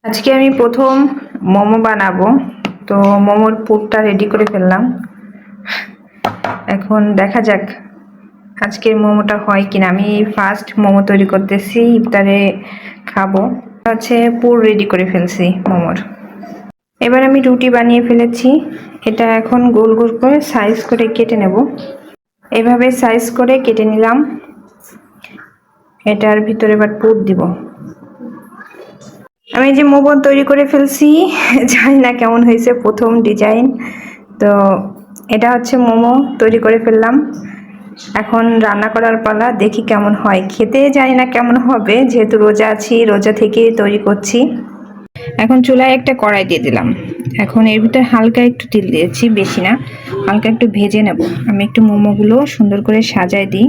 আজকে আমি প্রথম মোমো বানাবো। তো মোমোর পুরটা রেডি করে ফেললাম। এখন দেখা যাক আজকের মোমোটা হয় কিনা। আমি ফার্স্ট মোমো তৈরি করতেছি, ইফতারে খাবো। পুর রেডি করে ফেলছি মোমোর। এবার আমি রুটি বানিয়ে ফেলেছি। এটা এখন গোল গোল করে সাইজ করে কেটে নেব। এভাবে সাইজ করে কেটে নিলাম। এটার ভিতরে এবার পুর দিব। আমি যে মোমো তৈরি করে ফেলছি, জানি না কেমন হয়েছে, প্রথম ডিজাইন। তো এটা হচ্ছে মোমো তৈরি করে ফেললাম। এখন রান্না করার পালা, দেখি কেমন হয়। খেতে জানি না কেমন হবে, যেহেতু রোজা আছি, রোজা থেকে তৈরি করছি। এখন চুলায় একটা কড়াই দিয়ে দিলাম। এখন এর ভিতরে হালকা একটু তেল দিয়েছি, বেশি না, হালকা একটু ভেজে নেব। আমি একটু মোমোগুলো সুন্দর করে সাজায় দিই।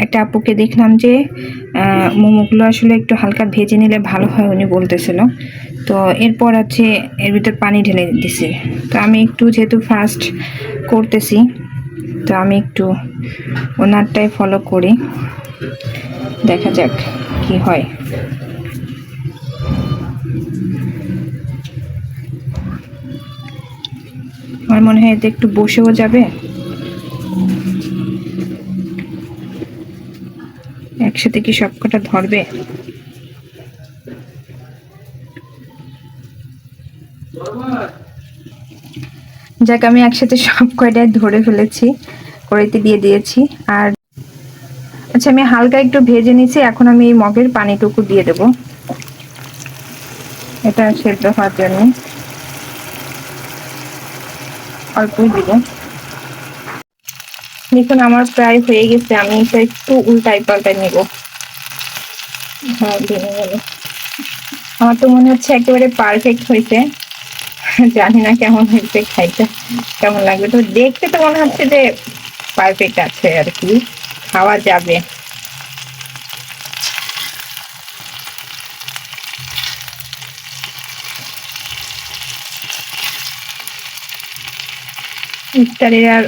একটা আপুকে দেখলাম যে মোমোগুলো আসলে একটু হালকা ভেজে নিলে ভালো হয়, উনি বলতেছিল। তো এরপর এর ভিতর পানি ঢেলে দিছি। তো আমি একটু যেহেতু ফার্স্ট করতেছি, তো আমি একটু ওনারটাই ফলো করি, দেখা যাক কি হয়। আমার মনে হয় এতে একটু বসেও যাবে, একসাথে কি সবকটা ধরবে। যাক, আমি একসাথে সব কয়টাই ধরে ফেলেছি, কড়াইতে দিয়ে দিয়েছি। আর আচ্ছা, আমি হালকা একটু ভেজে নিয়েছি। এখন আমি এই মগের পানিটুকু দিয়ে দেব, এটা সেদ্ধ হওয়ার জন্য অল্পই দিব। দেখুন আমার প্রায় হয়ে গেছে, আমি এটা একটু উল্টাই পাল্টাই নেব। হ্যাঁ, ভেঙে গেল। আমার তো মনে হচ্ছে একেবারে পারফেক্ট হয়েছে। জানি না কেমন হয়েছে, খাইতে কেমন লাগবে। তো দেখতে তো মনে হচ্ছে যে পারফেক্ট আছে আর কি, খাওয়া যাবে। ইফতারের আর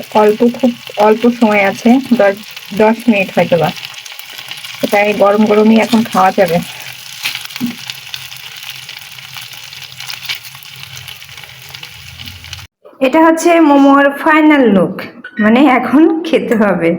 খুব অল্প সময় আছে, 10 মিনিট হয়তো বা। এটা গরম গরমই এখন খাওয়া যাবে। এটা হচ্ছে মোমোর ফাইনাল লুক, মানে এখন খেতে হবে।